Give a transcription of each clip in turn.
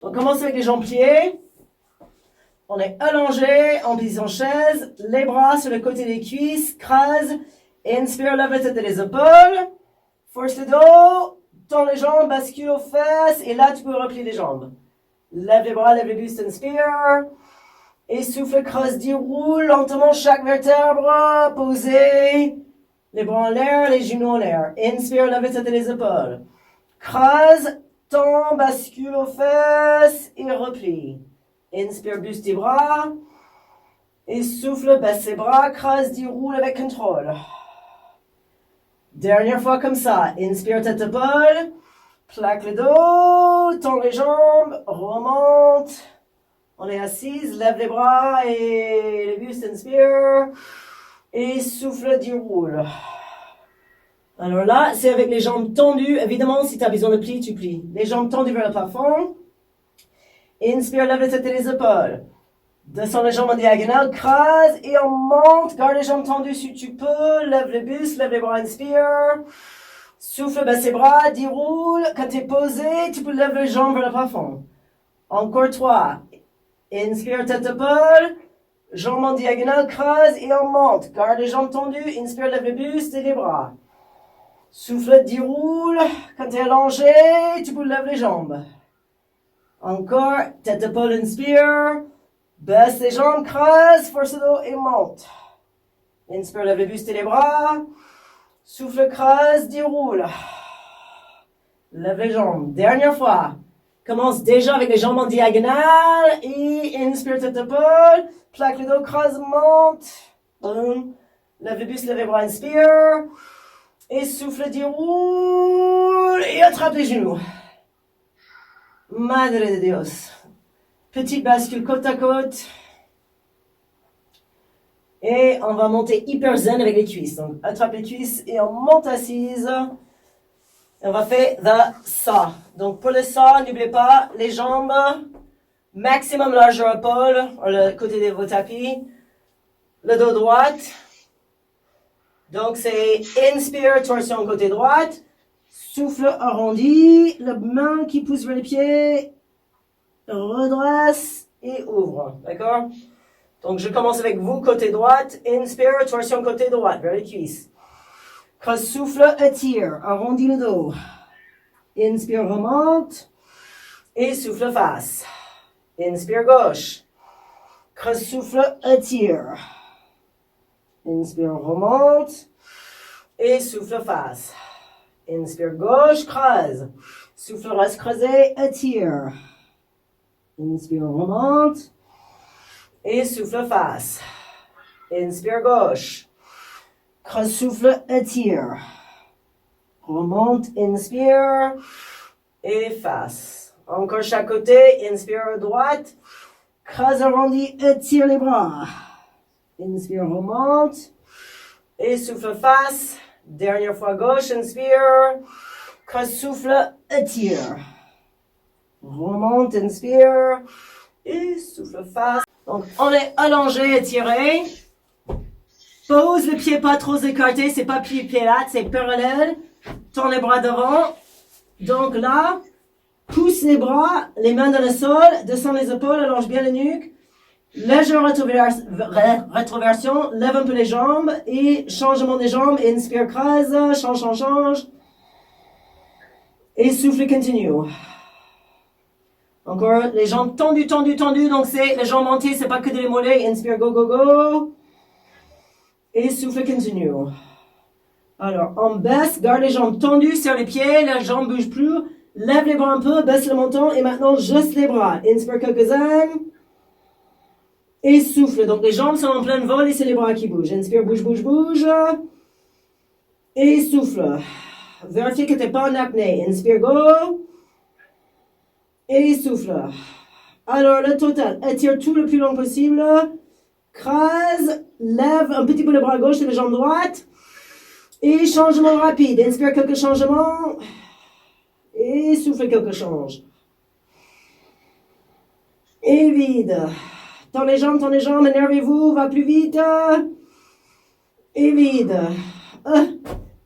On commence avec les jambes pliées. On est allongé en position chaise, les bras sur le côté des cuisses, crase. Inspire, lève la tête et les épaules. Force le dos, tends les jambes, bascule aux fesses. Et là, tu peux replier les jambes. Lève les bras, lève les bustes, inspire. Et souffle, creuse, déroule lentement chaque vertèbre. Posez les bras en l'air, les genoux en l'air. Inspire, lève la tête et les épaules. Creuse, tends, bascule aux fesses et replie. Inspire, buste tes bras. Et souffle, baisse les bras, creuse, déroule avec contrôle. Dernière fois comme ça. Inspire, tête, épaule. Plaque le dos, tends les jambes, remonte. On est assise, lève les bras et les bustes, inspire. Et souffle, déroule. Alors là, c'est avec les jambes tendues. Évidemment, si tu as besoin de plier, tu plies. Les jambes tendues vers le plafond. Inspire, lève la tête et les épaules. Descends les jambes en diagonale, crase et on monte. Garde les jambes tendues si tu peux. Lève le buste, lève les bras, inspire. Souffle, baisse les bras, déroule. Quand tu es posé, tu peux lever les jambes vers le plafond. Encore 3. Inspire, tête, épaule. Jambes en diagonale, crase et on monte. Garde les jambes tendues. Inspire, lève le buste et les bras. Souffle, déroule. Quand tu es allongé, tu peux lever les jambes. Encore, tête, épaule, inspire. Baisse les jambes, creuse, force le dos et monte. Inspire, lève le buste et les bras. Souffle, creuse, déroule. Lève les jambes. Dernière fois. Commence déjà avec les jambes en diagonale. Et inspire, tête, épaule. Plaque le dos, creuse, monte. Lève le buste, lève les bras, inspire. Et souffle, déroule. Et attrape les genoux. Madre de Dios. Petite bascule côte à côte. Et on va monter hyper zen avec les cuisses. Donc, attrape les cuisses et on monte assise. Et on va faire the saw. Donc, pour le saw, n'oubliez pas, les jambes, maximum largeur épaule, le côté de vos tapis. Le dos droit. Donc, c'est inspire, torsion côté droite. Souffle arrondi. La main qui pousse vers les pieds. Redresse et ouvre. D'accord? Donc, je commence avec vous, côté droite. Inspire, torsion côté droite, vers les cuisses. Creuse, souffle, étire. Arrondis le dos. Inspire, remonte. Et souffle, face. Inspire, gauche. Creuse, souffle, étire. Inspire, remonte. Et souffle, face. Inspire, gauche, creuse. Souffle, reste creusé, étire. Inspire, remonte. Et souffle, face. Inspire, gauche. Creuse, souffle, étire. Remonte, inspire. Et face. Encore chaque côté. Inspire, droite. Creuse, arrondi, étire les bras. Inspire, remonte. Et souffle, face. Dernière fois, gauche, inspire. Creuse, souffle, étire. Remonte, inspire. Et souffle, face. Donc, on est allongé, étiré. Pose le pied pas trop écarté. C'est pas pied plate, c'est parallèle. Tends les bras devant. Donc là, pousse les bras, les mains dans le sol. Descends les épaules, allonge bien la nuque. Légère rétroversion. Lève un peu les jambes. Et changement des jambes. Inspire, creuse. Change. Et souffle, continue. Encore, les jambes tendues. Donc, c'est les jambes entières, c'est pas que des mollets. Inspire, go. Et souffle, continue. Alors, on baisse, garde les jambes tendues, serre les pieds, les jambes bougent plus. Lève les bras un peu, baisse le menton. Et maintenant, juste les bras. Inspire quelques-uns. Et souffle. Donc, les jambes sont en plein vol et c'est les bras qui bougent. Inspire, bouge. Et souffle. Vérifie que tu n'es pas en apnée. Inspire, go. Et souffle. Alors, le total. Étire tout le plus long possible. Crase. Lève un petit peu le bras gauche et la jambe droite. Et changement rapide. Inspire quelques changements. Et souffle quelques changes. Et vide. Tends les jambes. Énervez-vous. Va plus vite. Et vide.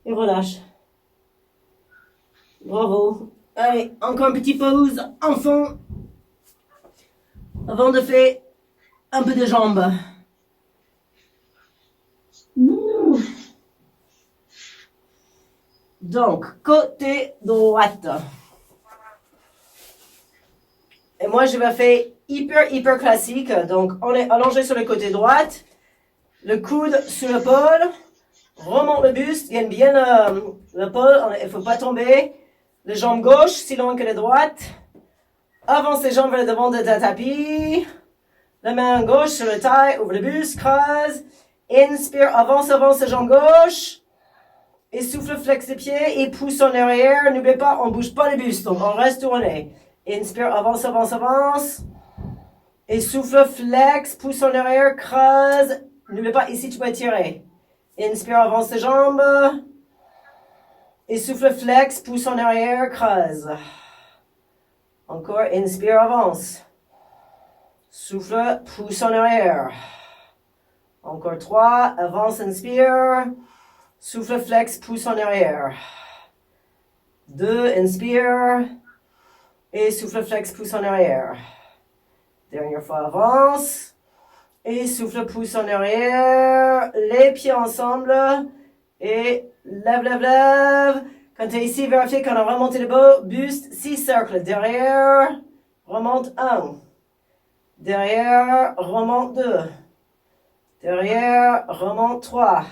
Et relâche. Bravo. Allez, encore une petite pause. Enfant. Avant de faire un peu de jambes. Donc, côté droite. Et moi, je vais faire hyper classique. Donc, on est allongé sur le côté droite. Le coude sur l'épaule. Remonte le buste. Gagne bien l'épaule. Il ne faut pas tomber. Les jambes gauche, si loin que les droites. Avance les jambes vers le devant de ta tapis. La main gauche sur le taille. Ouvre le buste. Creuse. Inspire. Avance les jambes gauche. Et souffle, flex les pieds et pousse en arrière. N'oubliez pas, on ne bouge pas le buste. Donc, on reste tourné. Inspire, avance. Et souffle, flex, pousse en arrière, creuse. N'oubliez pas, ici, tu peux étirer. Inspire, avance tes jambes. Et souffle, flex, pousse en arrière, creuse. Encore, inspire, avance. Souffle, pousse en arrière. Encore 3, avance, inspire. Souffle, flex, pousse en arrière. 2, inspire. Et souffle, flex, pousse en arrière. Dernière fois, avance. Et souffle, pousse en arrière. Les pieds ensemble. Et lève. Quand tu es ici, vérifiez qu'on a remonté le bas. Buste, 6 cercles. Derrière, remonte 1. Derrière, remonte 2. Derrière, remonte 3.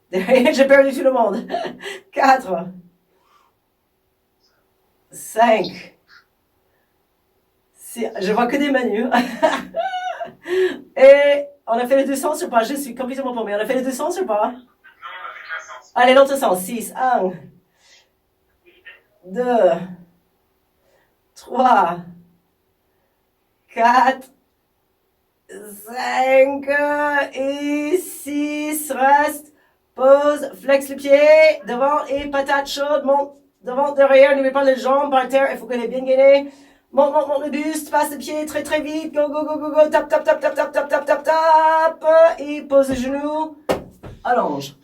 Derrière, j'ai perdu tout le monde. 4. 5. 6. Je vois que des menus. Et on a fait les deux sens ou pas? Je suis complètement paumée. On a fait les deux sens ou pas? Non, on a fait qu'un sens. Allez, l'autre sens. 6. 1. 2. 3. 4. 5. Et 6. Reste. Pose, flex le pied, devant et patate chaude, monte devant, derrière, n'oubliez pas les jambes par terre, il faut qu'elle ait bien gainé. Monte le buste, passe le pied très vite, go, tap, et pose les genoux, allonge.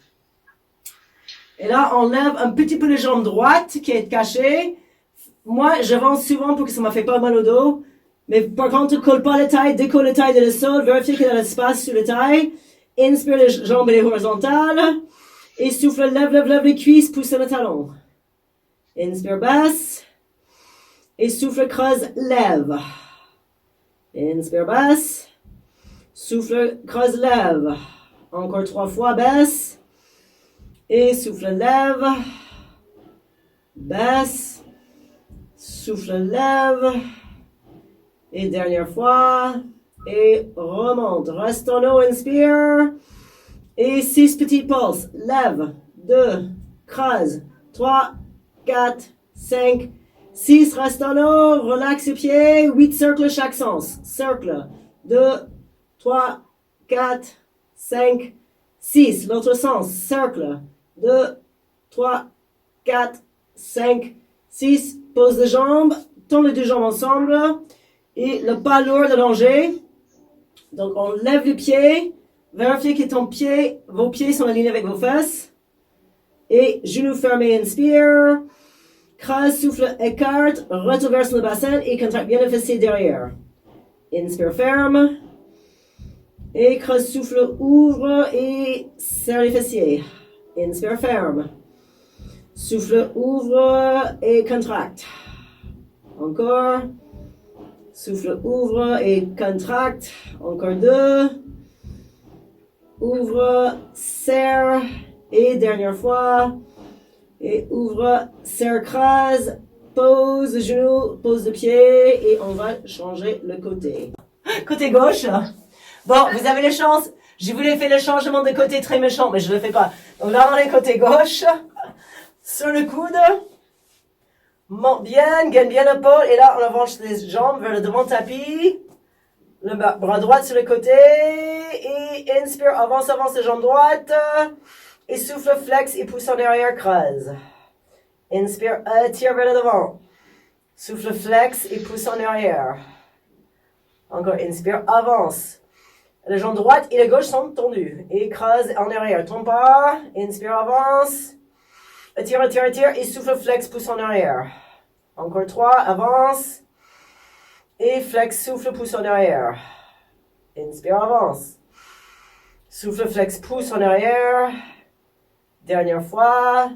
Et là, on lève un petit peu les jambes droites qui est cachée. Moi, j'avance souvent pour que ça ne me fait pas mal au dos. Mais par contre, colle pas la taille, décolle la taille de le sol, vérifiez qu'il y a l'espace sur la taille. Inspire les jambes les horizontales. Et souffle, lève les cuisses, pousse le talon. Inspire, basse. Et souffle, creuse, lève. Inspire, basse. Souffle, creuse, lève. Encore 3 fois, baisse. Et souffle, lève. Baisse. Souffle, lève. Et dernière fois. Et remonte. Reste en haut, inspire. Et 6 petits pulses. Lève. 2. Creuse. 3. 4. 5. 6. Reste en haut. Relaxe les pieds. 8 cercles chaque sens. Cercle. 2. 3. 4. 5. 6. L'autre sens. Cercle. 2. 3. 4. 5. 6. Pose les jambes. Tourne les deux jambes ensemble. Et le pas lourd allongé. Donc, on lève les pieds. Vérifiez que vos pieds sont alignés avec vos fesses. Et genoux fermés, inspire. Creuse, souffle, écarte. Retour vers le bassin et contracte bien le fessier derrière. Inspire, ferme. Et creuse, souffle, ouvre et serre les fessiers. Inspire, ferme. Souffle, ouvre et contracte. Encore. Souffle, ouvre et contracte. Encore 2. Ouvre, serre. Et dernière fois. Et ouvre, serre, creuse. Pose le genou, pose le pied. Et on va changer le côté. Côté gauche. Bon, vous avez les chances. Je voulais faire le changement de côté très méchant, mais je ne le fais pas. Donc là, on est côté gauche. Sur le coude. Monte bien, gagne bien l'épaule. Et là, on avance les jambes vers le devant tapis. Le bras droit sur le côté. Et inspire, avance les jambes droites. Et souffle, flex et pousse en arrière, creuse. Inspire, tire vers le devant. Souffle, flex et pousse en arrière. Encore, inspire, avance. Les jambes droites et les gauches sont tendues. Et creuse en arrière. Tombe pas. Inspire, avance. Tire. Et souffle, flex, pousse en arrière. Encore 3, avance. Et flex, souffle, pousse en arrière. Inspire, avance. Souffle, flex, pousse en arrière. Dernière fois.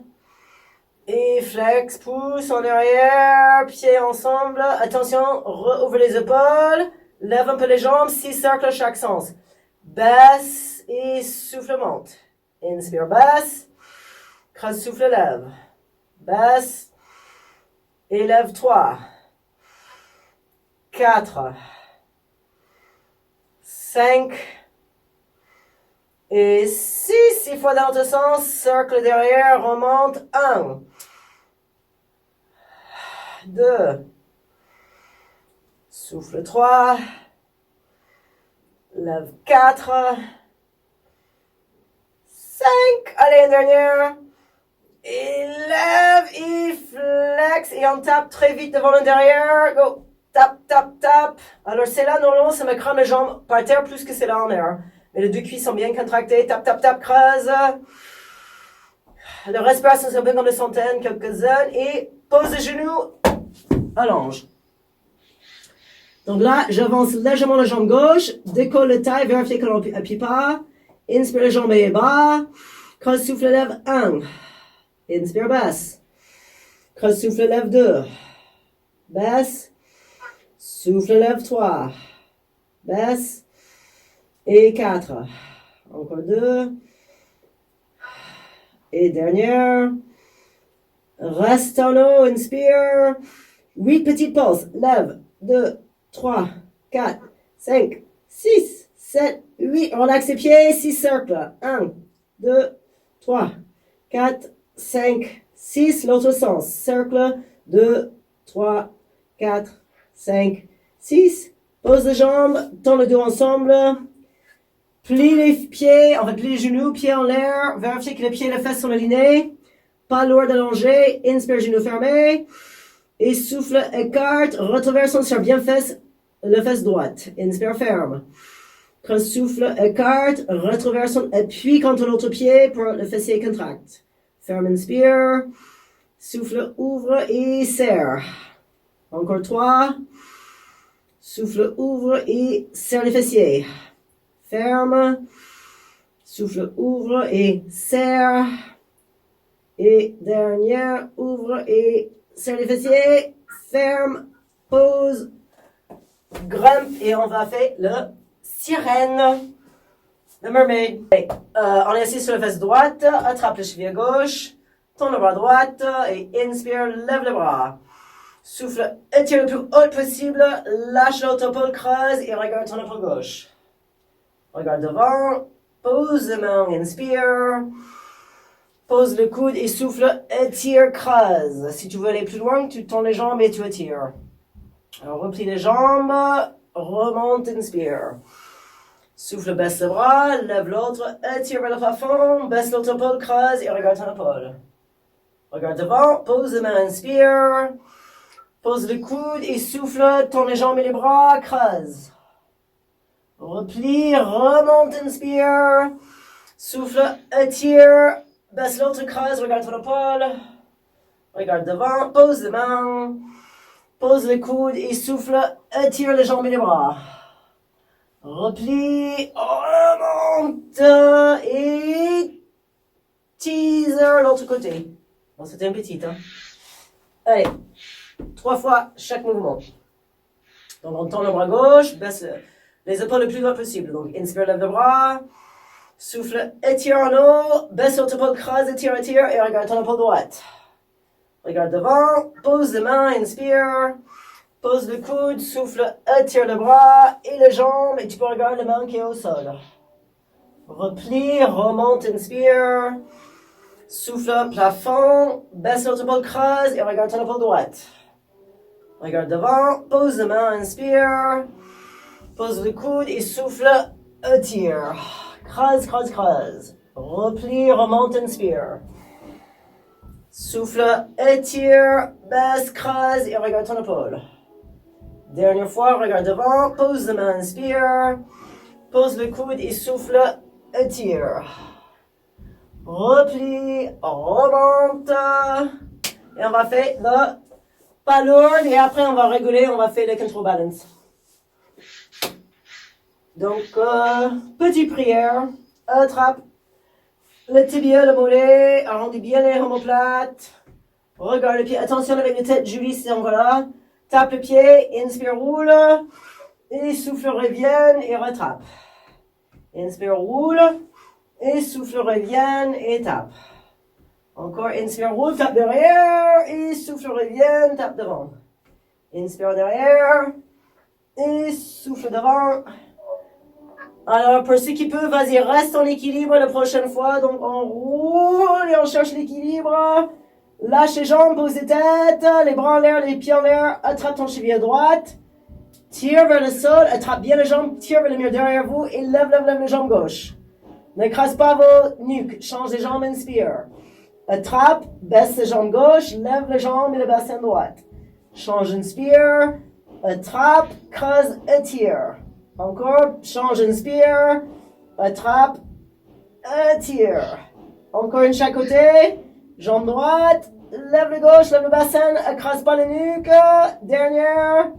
Et flex, pousse en arrière. Pieds ensemble. Attention, rouvre les épaules. Lève un peu les jambes. 6 cercles chaque sens. Baisse et souffle, monte. Inspire, baisse. Creuse, souffle, lève. Baisse. Et lève 3. 4. 5. Et 6. 6 fois dans l'autre sens. Cercle derrière. Remonte. 1. 2. Souffle 3. Lève 4. 5. Allez, une dernière. Et lève et flex. Et on tape très vite devant le derrière. Go. Tap, tap, tap. Alors, c'est là, normalement, ça me crame les jambes par terre plus que c'est là en l'air. Mais les deux cuisses sont bien contractées. Tap, tap, tap, creuse. La respiration, c'est un peu comme des centaines, quelques-unes. Et pose les genoux. Allonge. Donc là, j'avance légèrement la jambe gauche. Décolle le taille, vérifiez que l'on appuie pas. Inspire les jambes et les bras. Creuse, souffle, lève 1. Inspire, baisse. Creuse, souffle, lève 2. Baisse. Souffle, lève 3. Baisse. Et 4. Encore 2. Et dernière. Reste en haut, inspire. 8 petites pauses. Lève. 2, 3, 4, 5, 6, 7, 8. Relaxe les pieds. 6 cercles. 1, 2, 3, 4, 5, 6. L'autre sens. Cercle. 2, 3, 4, 5, 6. Pose les jambes. Tends le dos ensemble. Plie les pieds. On va plier les genoux. Pieds en l'air. Vérifiez que les pieds et les fesses sont alignés. Pas lourd d'allonger. Inspire, genoux fermés. Et souffle, écarte. Retroversion sur bien la fesse droite. Inspire, ferme. Creuse, souffle, écarte. Retroversion, appuie contre l'autre pied pour le fessier contracte. Ferme, inspire. Souffle, ouvre et serre. Encore 3. Souffle, ouvre et serre les fessiers. Ferme. Souffle, ouvre et serre. Et dernière, ouvre et serre les fessiers. Ferme, pose, grimpe et on va faire le sirène. Le mermaid. On est assis sur la fesse droite. Attrape le cheville gauche. Tourne le bras droit et inspire, lève le bras. Souffle, étire le plus haut possible. Lâche l'autre épaule, creuse et regarde ton épaule gauche. Regarde devant. Pose les mains, inspire. Pose le coude et souffle, étire, creuse. Si tu veux aller plus loin, tu tends les jambes et tu étires. Alors, replie les jambes, remonte, inspire. Souffle, baisse le bras, lève l'autre, étire vers le plafond, baisse l'autre épaule, creuse et regarde ton épaule. Regarde devant, pose les mains, inspire. Pose le coude et souffle, tends les jambes et les bras, creuse. Replie, remonte, inspire. Souffle, étire. Baisse l'autre, creuse, regarde ton épaule. Regarde devant, pose les mains. Pose le coude et souffle, étire les jambes et les bras. Replie, remonte et teaser l'autre côté. Bon, c'était un petit, hein. Allez, 3 fois chaque mouvement. Donc on tend le bras gauche, baisse les épaules le plus loin possible. Donc inspire, lève le bras. Souffle, étire en haut, baisse l'autre épaule, creuse, étire, étire, et regarde ton épaule droite. Regarde devant, pose les mains, inspire, pose le coude, souffle, étire le bras et les jambes, et tu peux regarder la main qui est au sol. Replie, remonte, inspire, souffle, plafond, baisse l'autre épaule, creuse, et regarde ton épaule droite. Regarde devant, pose les mains, inspire, pose le coude et souffle, étire. Creuse, creuse, creuse. Replie, remonte, inspire. Souffle, étire, baisse, creuse et regarde ton épaule. Dernière fois, regarde devant, pose les mains, inspire. Pose le coude et souffle, étire. Replie, remonte. Et on va faire le Pas lourd, et après on va réguler, on va faire le control balance. Donc, petite prière, attrape le tibia, le mollet, arrondis bien les omoplates. Regarde le pied, attention avec la tête, Julie, c'est encore là. Tape le pied, inspire, roule. Et souffle, revienne et rattrape. Inspire, roule. Et souffle, revienne et tape. Encore, inspire, roule, tape derrière. Et souffle, revienne, tape devant. Inspire derrière. Et souffle devant. Alors, pour ceux qui peuvent, vas-y, reste en équilibre la prochaine fois. Donc, on roule et on cherche l'équilibre. Lâche les jambes, pose les têtes, les bras en l'air, les pieds en l'air. Attrape ton cheville à droite. Tire vers le sol, attrape bien les jambes, tire vers le mur derrière vous et lève les jambes gauche. N'écrase pas vos nuques, change les jambes, inspire. Attrape, baisse les jambes gauche, lève les jambes et le bassin droite. Change, inspire. Attrape, creuse, étire. Encore, change, inspire. Attrape, étire. Encore une chaque côté. Jambe droite, lève le gauche, lève le bassin, écrase pas la nuque. Dernière.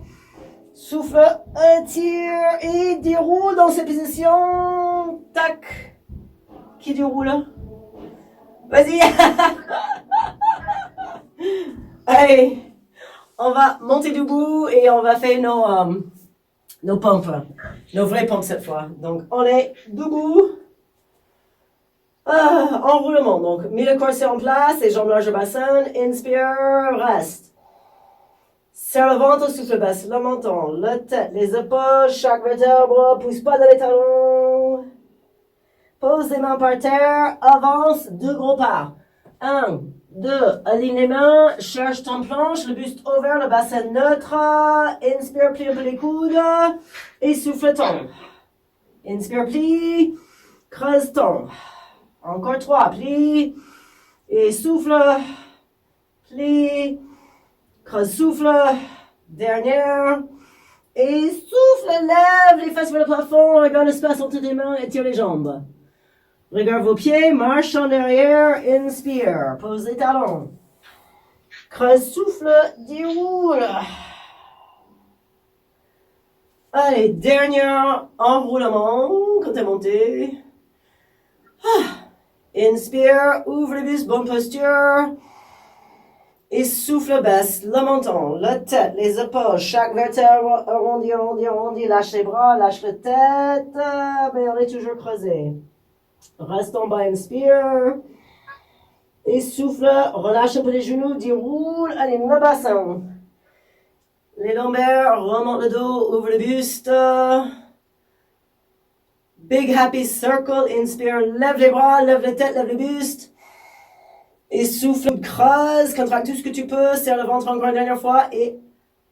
Souffle, étire et déroule dans cette position. Tac. Qui déroule? Vas-y. Allez. On va monter debout et on va faire nos pompes. Nos vraies pompes cette fois. Donc, on est debout. Enroulement. Donc, mets le corset en place, les jambes larges au bassin. Inspire, reste. Serre le ventre, souffle, baisse le menton, la tête, les épaules, chaque vertèbre, pousse pas dans les talons. Pose les mains par terre, avance, 2 gros pas. 1, 2, aligne les mains, cherche ton planche, le buste ouvert, le bassin neutre. Inspire, plie un peu les coudes et souffle, tombe. Inspire, plie, creuse, tombe. Encore 3, plie et souffle, plie. Creuse, souffle, dernière, et souffle, lève les fesses vers le plafond, regarde l'espace entre tes mains et tire les jambes. Regarde vos pieds, marche en arrière, inspire, pose les talons. Creuse, souffle, déroule. Allez, dernier enroulement, quand t'es monté. Inspire, ouvre le buste, bonne posture. Et souffle, baisse le menton, la tête, les épaules, chaque vertèbre, arrondi, lâche les bras, lâche la tête, mais on est toujours creusé. Reste en bas, inspire. Et souffle, relâche un peu les genoux, déroule, allez, le bassin. Les lombaires, remonte le dos, ouvre le buste. Big happy circle, inspire, lève les bras, lève la tête, lève le buste. Et souffle, creuse, contracte tout ce que tu peux, serre le ventre encore une dernière fois et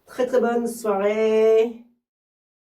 très très bonne soirée.